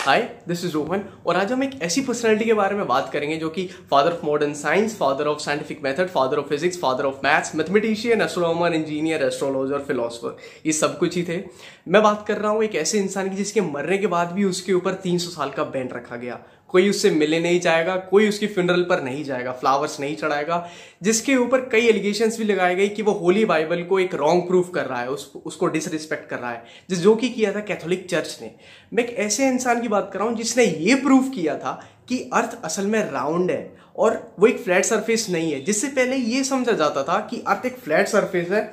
Hi, this is Rohan और आज हम एक ऐसी पर्सनैलिटी के बारे में बात करेंगे जो कि father of modern science, father of scientific method, father of physics, father of maths, mathematician, astronomer, engineer, astrologer, philosopher, ये सब कुछ ही थे। मैं बात कर रहा हूँ एक ऐसे इंसान की जिसके मरने के बाद भी उसके ऊपर 300 साल का बैन रखा गया। कोई उससे मिलने नहीं जाएगा, कोई उसकी फ्यूनरल पर नहीं जाएगा, फ्लावर्स नहीं चढ़ाएगा, जिसके ऊपर कई एलिगेशंस भी लगाए गए कि वो होली बाइबल को एक रॉन्ग प्रूफ कर रहा है, उसको डिसरिस्पेक्ट कर रहा है, जो कि किया था कैथोलिक चर्च ने। मैं एक ऐसे इंसान की बात कर रहा हूं जिसने ये प्रूफ किया था कि अर्थ असल में राउंड है और वो एक फ्लैट सरफेस नहीं है। जिससे पहले ये समझा जाता था कि अर्थ एक फ्लैट सरफेस है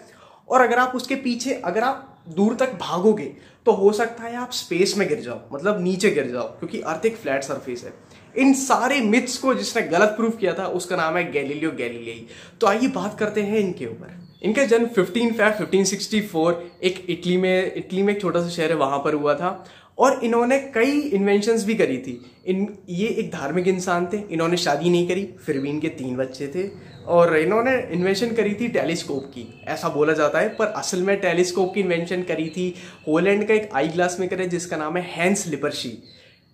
और अगर आप उसके पीछे अगर आप दूर तक भागोगे तो हो सकता है आप स्पेस में गिर जाओ, मतलब नीचे गिर जाओ, क्योंकि अर्थ एक फ्लैट सरफेस है। इन सारे मिथ्स को जिसने गलत प्रूफ किया था उसका नाम है गैलीलियो गैलीलेई। तो आइए बात करते हैं इनके ऊपर। इनका जन्म 15 फरवरी 1564 एक इटली में एक छोटा सा शहर है वहां पर हुआ था और इन्होंने कई इन्वेंशंस भी करी थी। ये एक धार्मिक इंसान थे। इन्होंने शादी नहीं करी, फिर भी इनके 3 बच्चे थे और इन्होंने इन्वेंशन करी थी टेलीस्कोप की, ऐसा बोला जाता है, पर असल में टेलीस्कोप की इन्वेंशन करी थी हॉलैंड का एक आई ग्लास मेकर है जिसका नाम है हैंस लिपरशी।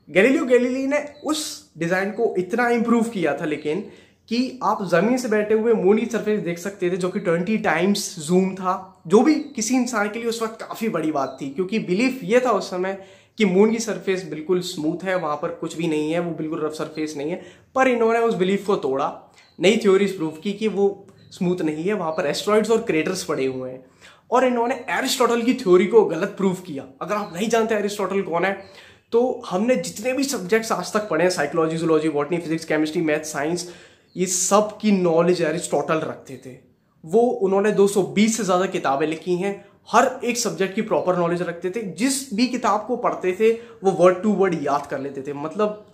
गैलीलियो गैलीली ने उस डिजाइन को इतना इंप्रूव किया था लेकिन कि आप जमीन से बैठे हुए मून की सरफेस देख सकते थे, जो कि 20 टाइम्स जूम था, जो भी किसी इंसान के लिए उस वक्त काफी बड़ी बात थी, क्योंकि बिलीफ ये था उस समय कि मून की सरफेस बिल्कुल स्मूथ है, वहां पर कुछ भी नहीं है, वो बिल्कुल रफ सरफेस नहीं है। पर इन्होंने उस बिलीफ को तोड़ा, नई थ्योरीज प्रूव की कि वो स्मूथ नहीं है, वहां पर एस्ट्रॉइड्स और क्रेटर्स पड़े हुए हैं। और इन्होंने एरिस्टोटल की थ्योरी को गलत प्रूव किया। अगर आप नहीं जानते एरिस्टोटल कौन है, तो हमने जितने भी सब्जेक्ट्स आज तक पढ़े हैं, psychology, zoology, botany, physics, chemistry, math, science, ये सब की नॉलेज एरिस्टोटल रखते थे। वो उन्होंने 220 से ज्यादा किताबें लिखी हैं, हर एक सब्जेक्ट की प्रॉपर नॉलेज रखते थे। जिस भी किताब को पढ़ते थे वो वर्ड टू वर्ड याद कर लेते थे। मतलब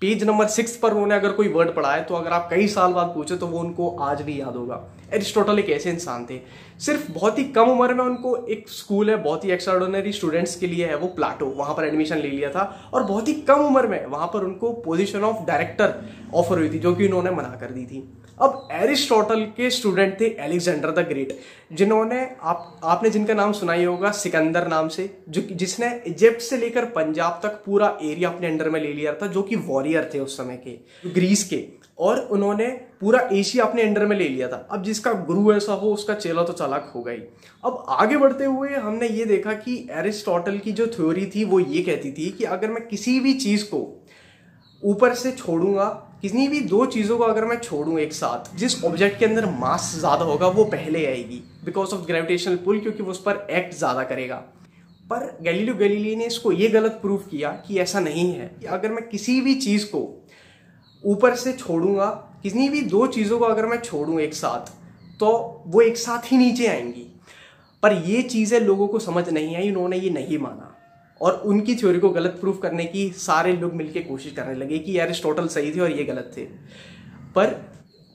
पेज नंबर 6 पर उन्होंने अगर कोई वर्ड पढ़ा है तो अगर आप कई साल बाद पूछे तो वो उनको आज भी याद होगा। एरिस्टोटल एक ऐसे इंसान थे, सिर्फ बहुत ही कम उम्र में उनको एक स्कूल है बहुत ही एक्स्ट्राऑर्डिनरी स्टूडेंट्स के लिए है, वो प्लाटो, वहां पर एडमिशन ले लिया था और बहुत ही कम उम्र में वहां पर उनको पोजीशन ऑफ डायरेक्टर ऑफर हुई थी, जो कि उन्होंने मना कर दी थी। अब एरिस्टोटल के स्टूडेंट थे अलेक्जेंडर द ग्रेट, जिन्होंने आपने जिनका नाम सुना ही होगा सिकंदर नाम से, जिसने इजिप्ट से लेकर पंजाब तक पूरा एरिया अपने अंडर में ले लिया था, जो कि वॉरियर थे उस समय के, ग्रीस के, और उन्होंने पूरा एशिया अपने अंडर में ले लिया था। अब जिसका गुरु ऐसा हो उसका चेला तो चालाक होगा ही। अब आगे बढ़ते हुए हमने ये देखा कि एरिस्टोटल की जो थ्योरी थी वो ये कहती थी कि अगर मैं किसी भी चीज को ऊपर से छोड़ूंगा, किसी भी 2 चीजों को अगर मैं छोड़ूं एक साथ, जिस ऑब्जेक्ट के अंदर मास ज्यादा होगा वो पहले आएगी बिकॉज ऑफ ग्रेविटेशनल पुल, क्योंकि वो उस पर एक्ट ज्यादा करेगा। पर गैलीलियो गैलीली ने इसको ये गलत प्रूफ किया कि ऐसा नहीं है, कि अगर मैं किसी भी चीज को ऊपर से छोड़ूंगा, किसी भी 2 चीजों को अगर मैं छोड़ूं एक साथ तो वो एक साथ ही नीचे आएंगी। पर ये चीजें लोगों को समझ नहीं आई, उन्होंने ये नहीं माना और उनकी थ्योरी को गलत प्रूफ करने की सारे लोग मिलकर कोशिश करने लगे कि एरिस्टोटल सही थे और ये गलत थे। पर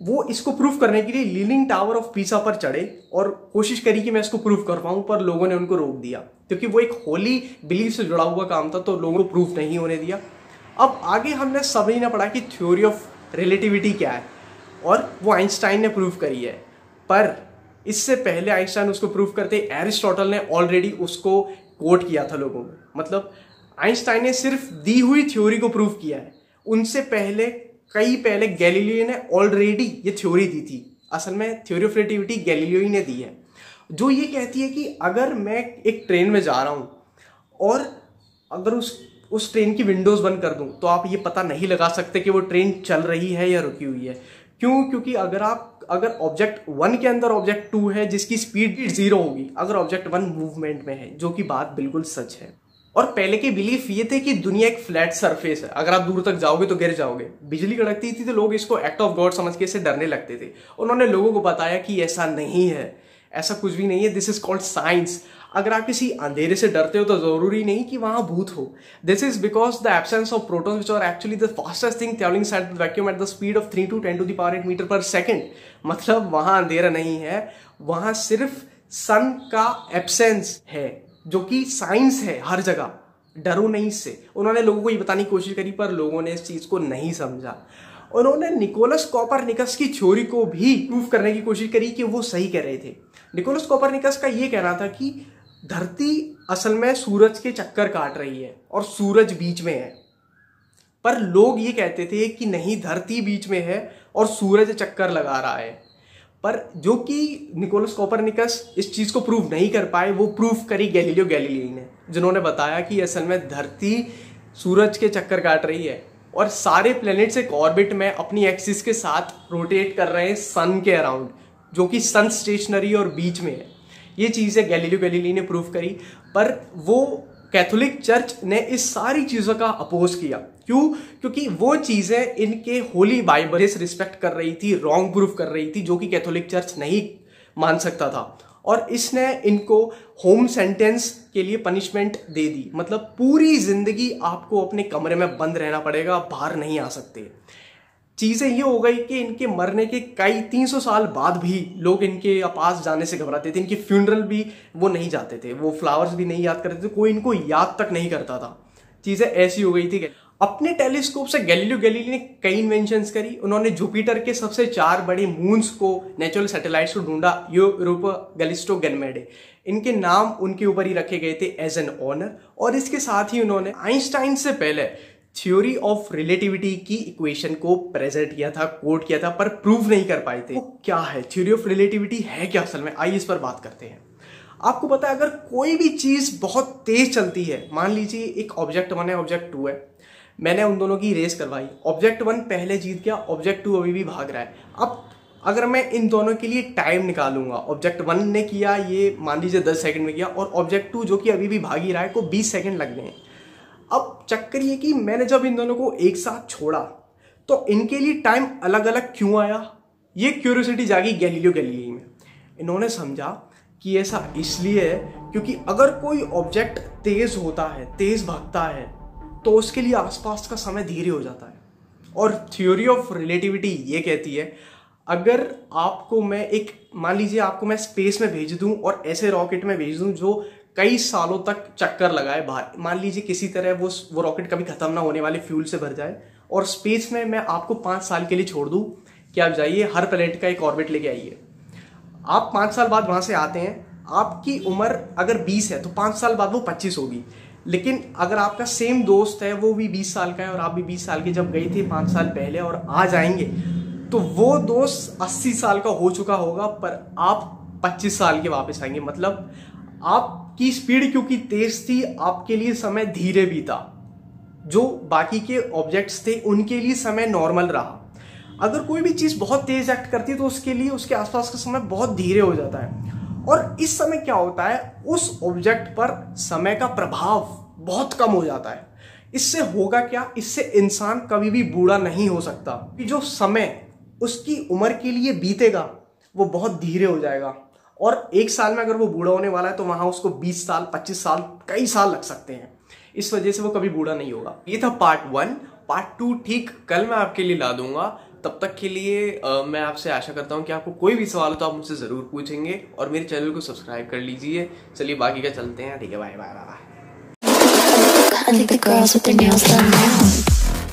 वो इसको प्रूफ करने के लिए लीनिंग टावर ऑफ पीसा पर चढ़े और कोशिश करी कि मैं इसको प्रूफ कर पाऊं, पर लोगों ने उनको रोक दिया, क्योंकि वो एक होली बिलीफ से जुड़ा हुआ काम था, तो लोगों को प्रूफ नहीं होने दिया। अब आगे हमने समझना पड़ा कि थ्योरी ऑफ रिलेटिविटी क्या है और वो आइंस्टाइन ने प्रूफ करी है। पर इससे पहले आइंस्टाइन उसको प्रूफ करते एरिस्टोटल ने ऑलरेडी उसको कोट किया था लोगों में। मतलब आइंस्टाइन ने सिर्फ दी हुई थ्योरी को प्रूफ किया है, उनसे पहले गैलीलियो ने ऑलरेडी ये थ्योरी दी थी। असल में थ्योरी ऑफ रिलेटिविटी गैलीलियो ही ने दी है, जो ये कहती है कि अगर मैं एक ट्रेन में जा रहा हूं और अगर उस ट्रेन की विंडोज बंद कर दूं तो आप ये पता नहीं लगा सकते कि वो ट्रेन चल रही है या रुकी हुई है। क्यों? क्योंकि अगर ऑब्जेक्ट 1 के अंदर ऑब्जेक्ट 2 है जिसकी स्पीड 0 होगी, अगर ऑब्जेक्ट 1 मूवमेंट में है, जो कि बात बिल्कुल सच है। और पहले के बिलीफ ये थे कि दुनिया एक फ्लैट सरफेस है, अगर आप दूर तक जाओगे तो गिर जाओगे। बिजली कड़कती थी तो लोग इसको एक्ट ऑफ गॉड समझ के इससे डरने लगते थे। उन्होंने लोगों को बताया कि ऐसा नहीं है, ऐसा कुछ भी नहीं है, दिस इज कॉल्ड साइंस। अगर आप किसी अंधेरे से डरते हो तो जरूरी नहीं कि वहां भूत हो। This is because the absence of protons which are actually the fastest thing travelling inside the vacuum at the speed of 3 to 10⁸ metre per second. मतलब वहां अंधेरा नहीं है, वहां सिर्फ सन का एब्सेंस है, जो कि साइंस है हर जगह। डरो नहीं इससे। उन्होंने लोगों को ये बताने की कोशिश करी पर लोगों ने इस चीज को नहीं समझा। उन्होंने निकोलस कोपरनिकस की थ्योरी को भी प्रूफ करने की कोशिश करी कि वो सही कह रहे थे। निकोलस कोपरनिकस का ये कहना था कि धरती असल में सूरज के चक्कर काट रही है और सूरज बीच में है। पर लोग ये कहते थे कि नहीं, धरती बीच में है और सूरज चक्कर लगा रहा है। पर जो कि निकोलस कोपरनिकस इस चीज को प्रूव नहीं कर पाए, वो प्रूव करी गैलीलियो गैलीली ने, जिन्होंने बताया कि असल में धरती सूरज के चक्कर काट रही है और सारे प्लैनेट्स एक ऑर्बिट में अपनी एक्सिस के साथ रोटेट कर रहे हैं सन के अराउंड, जो कि सन स्टेशनरी और बीच में है। ये चीज़ें गैलीलियो गैलीली ने प्रूव करी, पर वो कैथोलिक चर्च ने इस सारी चीज़ों का अपोज किया। क्यों? क्योंकि वो चीज़ें इनके होली बाइबल से रिस्पेक्ट कर रही थी, रॉन्ग प्रूफ कर रही थी, जो कि कैथोलिक चर्च नहीं मान सकता था। और इसने इनको होम सेंटेंस के लिए पनिशमेंट दे दी, मतलब पूरी जिंदगी आपको अपने कमरे में बंद रहना पड़ेगा, बाहर नहीं आ सकते। चीज़ें ये हो गई कि इनके मरने के कई 300 साल बाद भी लोग इनके पास जाने से घबराते थे। इनकी फ्यूनरल भी वो नहीं जाते थे, वो फ्लावर्स भी नहीं याद करते थे, कोई इनको याद तक नहीं करता था। चीज़ें ऐसी हो गई थी। अपने टेलीस्कोप से गैलीलियो गैलीली ने कई इन्वेंशंस करी। उन्होंने जुपिटर के सबसे 4 बड़े मून्स को, नेचुरल सैटेलाइट्स को ढूंढा, यूरोपा, गैलिस्टो, गनमेडे। इनके नाम उनके ऊपर ही रखे गए थे एज एन ऑनर। और इसके साथ ही उन्होंने आइंस्टाइन से पहले थ्योरी ऑफ रिलेटिविटी की इक्वेशन को प्रेजेंट किया था, कोट किया था, पर प्रूव नहीं कर पाए थे। वो क्या है थ्योरी ऑफ रिलेटिविटी, है क्या असल में? आइए इस पर बात करते हैं। आपको पता है, अगर कोई भी चीज बहुत तेज चलती है, मान लीजिए एक ऑब्जेक्ट 1 है, ऑब्जेक्ट 2 है, मैंने उन दोनों की रेस करवाई, ऑब्जेक्ट 1 पहले जीत गया, ऑब्जेक्ट 2 अभी भी भाग रहा है। अब अगर मैं इन दोनों के लिए टाइम निकालूंगा, ऑब्जेक्ट 1 ने किया ये मान लीजिए 10 सेकंड में किया, और ऑब्जेक्ट 2 जो कि अभी भी भाग ही रहा है को 20 सेकंड लगने हैं। अब चक्कर ये कि मैंने जब इन दोनों को एक साथ छोड़ा तो इनके लिए टाइम अलग अलग क्यों आया? ये क्यूरियोसिटी जागी गैलीलियो गैलीली में। इन्होंने समझा कि ऐसा इसलिए है क्योंकि अगर कोई ऑब्जेक्ट तेज होता है, तेज भागता है, तो उसके लिए आसपास का समय धीरे हो जाता है। और थ्योरी ऑफ रिलेटिविटी ये कहती है, अगर आपको मैं एक, मान लीजिए आपको मैं स्पेस में भेज दूं और ऐसे रॉकेट में भेज दूं जो कई सालों तक चक्कर लगाए बाहर, मान लीजिए किसी तरह वो रॉकेट कभी खत्म ना होने वाले फ्यूल से भर जाए, और स्पेस में मैं आपको 5 साल के लिए छोड़ दूं कि आप जाइए हर प्लेनेट का एक ऑर्बिट लेके आइए। आप 5 साल बाद वहां से आते हैं, आपकी उम्र अगर 20 है तो 5 साल बाद वो 25 होगी। लेकिन अगर आपका सेम दोस्त है, वो भी 20 साल का है और आप भी 20 साल के जब गए थे 5 साल पहले और आज आएंगे, तो वो दोस्त 80 साल का हो चुका होगा, पर आप 25 साल के वापस आएंगे। मतलब आपकी स्पीड क्योंकि तेज थी, आपके लिए समय धीरे बीता। जो बाकी के ऑब्जेक्ट्स थे उनके लिए समय नॉर्मल रहा। अगर कोई भी चीज बहुत तेज एक्ट करती है तो उसके लिए उसके आसपास का समय बहुत धीरे हो जाता है। और इस समय क्या होता है, उस ऑब्जेक्ट पर समय का प्रभाव बहुत कम हो जाता है। इससे होगा क्या, इससे इंसान कभी भी बूढ़ा नहीं हो सकता कि जो समय उसकी उम्र के लिए बीतेगा वो बहुत धीरे हो जाएगा। और 1 साल में अगर वो बूढ़ा होने वाला है तो वहां उसको 20 साल, 25 साल, कई साल लग सकते हैं। इस वजह से वो कभी बूढ़ा नहीं होगा। ये था पार्ट 1। पार्ट 2 ठीक कल मैं आपके लिए ला दूंगा। तब तक के लिए मैं आपसे आशा करता हूँ कि आपको कोई भी सवाल हो तो आप मुझसे जरूर पूछेंगे, और मेरे चैनल को सब्सक्राइब कर लीजिए। चलिए बाकी का चलते हैं। ठीक है, बाय बाय बाय।